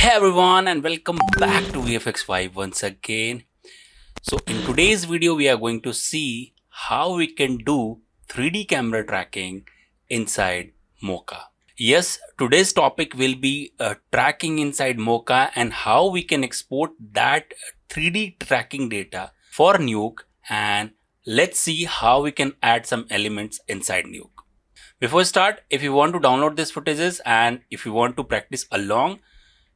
Hey everyone, and welcome back to VFX5 once again. So in today's video we are going to see how we can do 3D camera tracking inside Mocha. Yes, today's topic will be tracking inside Mocha and how we can export that 3D tracking data for Nuke, and let's see how we can add some elements inside Nuke. Before we start, if you want to download these footages and if you want to practice along,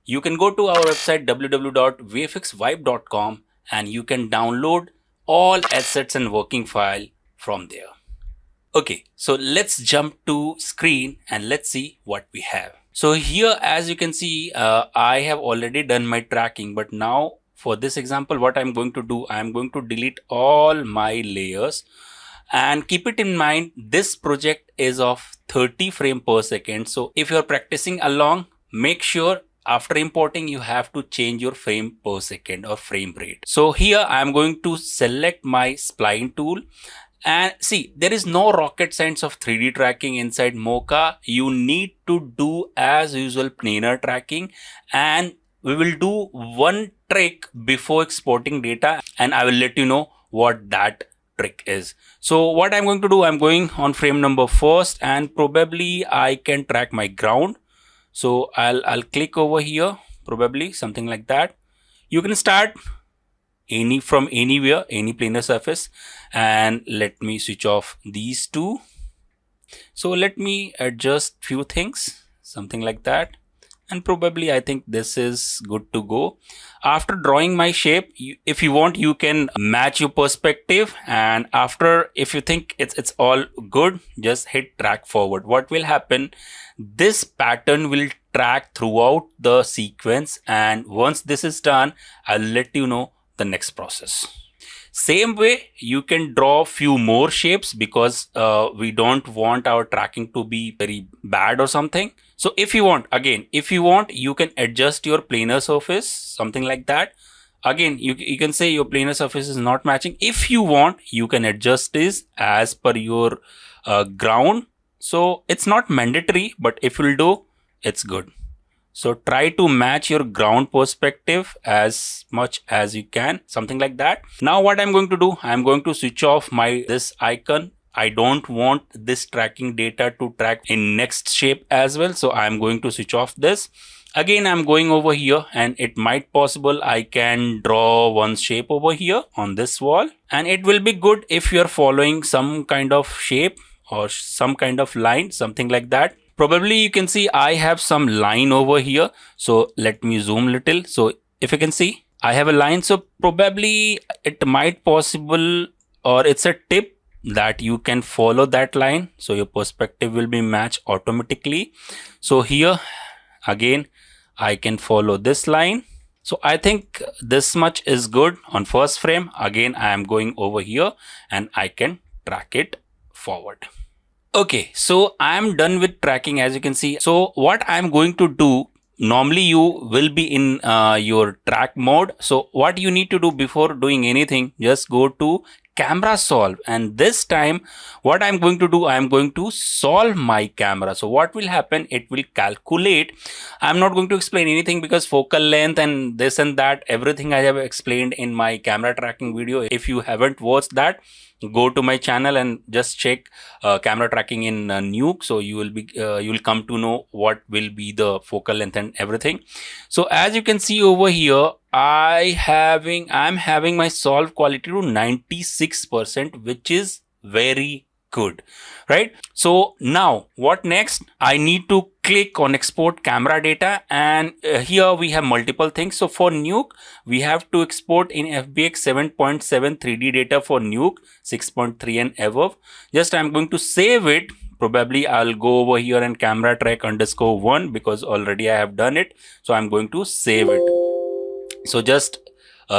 you can go to our website www.vfxvibe.com and you can download all assets and working file from there. Okay, so let's jump to screen and let's see what we have. So here, as you can see, I have already done my tracking, but now for this example, what I'm going to do, I'm going to delete all my layers. And keep it in mind, this project is of 30 frames per second. So if you're practicing along, make sure after importing you have to change your frame per second or frame rate. So here I'm going to select my spline tool, and see, there is no rocket science of 3D tracking inside Mocha. You need to do as usual planar tracking, and we will do one trick before exporting data, and I will let you know what that trick is. So what I'm going to do, I'm going on frame number first, and probably I can track my ground. So I'll click over here, probably something like that. You can start from anywhere, any planar surface, and let me switch off these two. So let me adjust few things, something like that. And probably I think this is good to go. After drawing my shape, if you want, you can match your perspective, and after, if you think it's all good, just hit track forward. What will happen, this pattern will track throughout the sequence, and once this is done, I'll let you know the next process. Same way, you can draw few more shapes because we don't want our tracking to be very bad or something. So if you want, again, if you want, you can adjust your planar surface, something like that. Again, you can say your planar surface is not matching. If you want, you can adjust this as per your ground. So it's not mandatory, but if you'll do, it's good. So try to match your ground perspective as much as you can, something like that. Now what I'm going to do, I'm going to switch off this icon. I don't want this tracking data to track in next shape as well. So I'm going to switch off this. Again, I'm going over here, and it might possible I can draw one shape over here on this wall, and it will be good if you're following some kind of shape or some kind of line, something like that. Probably you can see I have some line over here. So let me zoom little. So if you can see, I have a line. So probably it might possible, or it's a tip that you can follow that line. So your perspective will be matched automatically. So here again, I can follow this line. So I think this much is good on first frame. Again, I am going over here and I can track it forward. Okay, so I'm done with tracking, as you can see. So what I'm going to do, normally you will be in your track mode. So what you need to do before doing anything, just go to camera solve, and this time what I'm going to do, I'm going to solve my camera. So what will happen, it will calculate. I'm not going to explain anything because focal length and this and that, everything I have explained in my camera tracking video. If you haven't watched that, go to my channel and just check camera tracking in Nuke. So you will come to know what will be the focal length and everything. So as you can see over here, I'm having my solve quality to 96%, which is very good, right? So now what next, I need to click on export camera data, and here we have multiple things. So for Nuke, we have to export in FBX 7.7 3D data for Nuke 6.3 and above. Just I'm going to save it. Probably I'll go over here and camera track _1 because already I have done it. So I'm going to save it. So just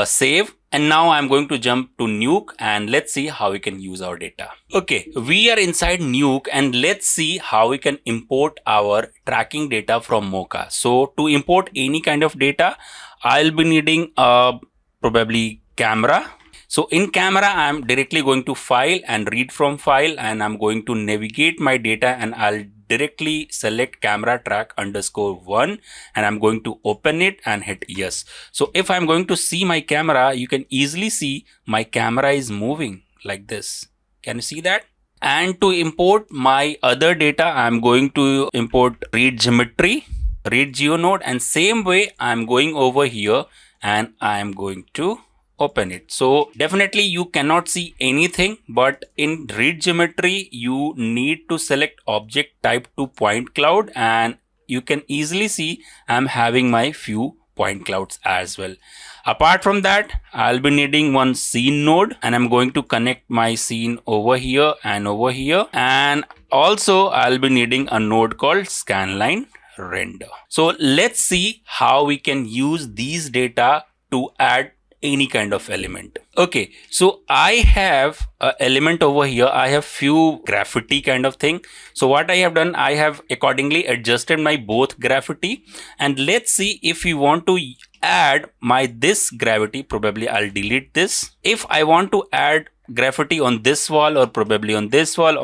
save, and now I'm going to jump to Nuke and let's see how we can use our data. Okay, we are inside Nuke and let's see how we can import our tracking data from Mocha. So to import any kind of data, I'll be needing probably camera. So in camera, I'm directly going to file and read from file, and I'm going to navigate my data, and I'll directly select camera track _1 and I'm going to open it and hit yes. So if I'm going to see my camera, you can easily see my camera is moving like this. Can you see that? And to import my other data, I'm going to import read geometry, read geonode, and same way I'm going over here and I'm going to open it. So definitely you cannot see anything, but in read geometry you need to select object type to point cloud, and you can easily see I'm having my few point clouds as well. Apart from that, I'll be needing one scene node, and I'm going to connect my scene over here and over here. And also I'll be needing a node called scanline render. So let's see how we can use these data to add any kind of element. Okay, so I have an element over here. I have few graffiti kind of thing. So what I have done, I have accordingly adjusted my both graffiti, and let's see if we want to add my this gravity. Probably I'll delete this. If I want to add graffiti on this wall, or probably on this wall,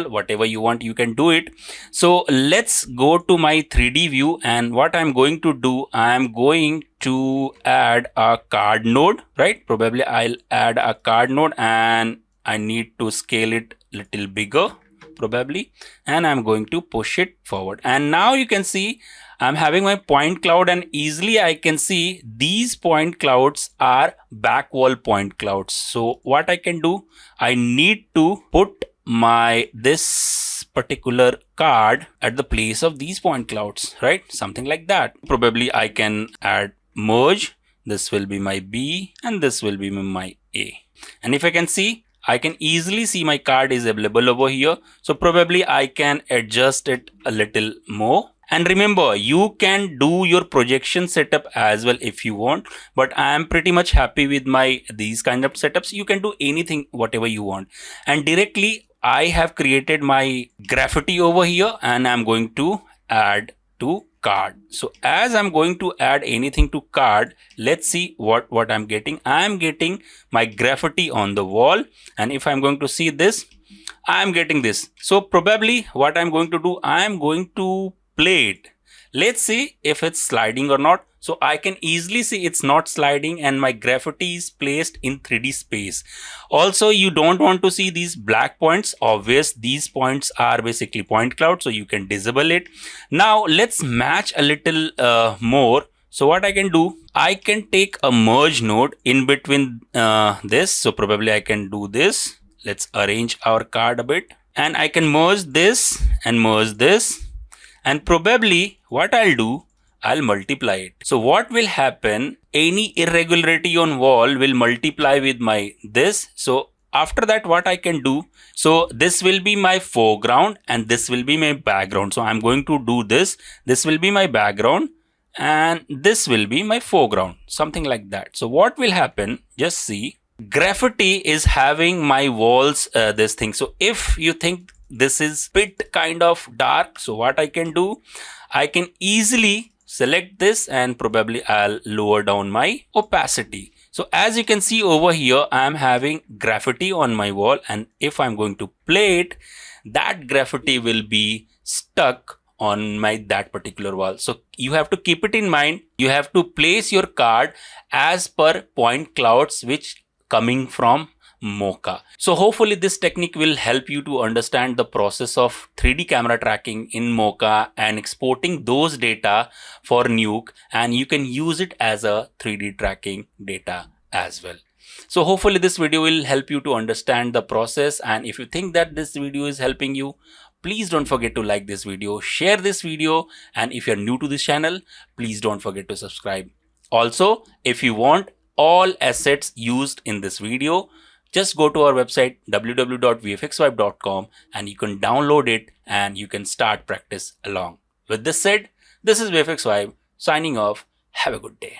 whatever you want, you can do it. So let's go to my 3D view, and what I'm going to do, I'm going to add a card node, right? Probably I'll add a card node, and I need to scale it little bigger probably, and I'm going to push it forward. And now you can see I'm having my point cloud, and easily I can see these point clouds are back wall point clouds. So what I can do, I need to put my this particular card at the place of these point clouds, right? Something like that. Probably I can add merge. This will be my B and this will be my A. And if I can see, I can easily see my card is available over here. So probably I can adjust it a little more. And remember, you can do your projection setup as well if you want, but I am pretty much happy with my these kind of setups. You can do anything, whatever you want. And directly I have created my graffiti over here, and I'm going to add to card. So as I'm going to add anything to card, let's see what I'm getting. I'm getting my graffiti on the wall, and if I'm going to see this, I'm getting this. So probably what I'm going to do, I'm going to play it. Let's see if it's sliding or not. So I can easily see it's not sliding, and my graffiti is placed in 3D space. Also, you don't want to see these black points. Obvious, these points are basically point cloud, so you can disable it. Now let's match a little more. So what I can do, I can take a merge node in between this. So probably I can do this. Let's arrange our card a bit, and I can merge this and merge this. And probably what I'll do, I'll multiply it. So what will happen, any irregularity on wall will multiply with my this. So after that, what I can do, so this will be my foreground and this will be my background. So I'm going to do this. This will be my background and this will be my foreground, something like that. So what will happen, just see, graffiti is having my walls, this thing. So if you think this is bit kind of dark, so what I can do, I can easily select this and probably I'll lower down my opacity. So as you can see over here, I am having graffiti on my wall, and if I'm going to play it, that graffiti will be stuck on my that particular wall. So you have to keep it in mind. You have to place your card as per point clouds which coming from Mocha. So hopefully this technique will help you to understand the process of 3D camera tracking in Mocha and exporting those data for Nuke, and you can use it as a 3D tracking data as well. So hopefully this video will help you to understand the process, and if you think that this video is helping you, please don't forget to like this video, share this video, and if you're new to this channel, please don't forget to subscribe. Also, if you want all assets used in this video, just go to our website www.vfxvibe.com and you can download it and you can start practice along. With this said, this is VFX Vibe signing off. Have a good day.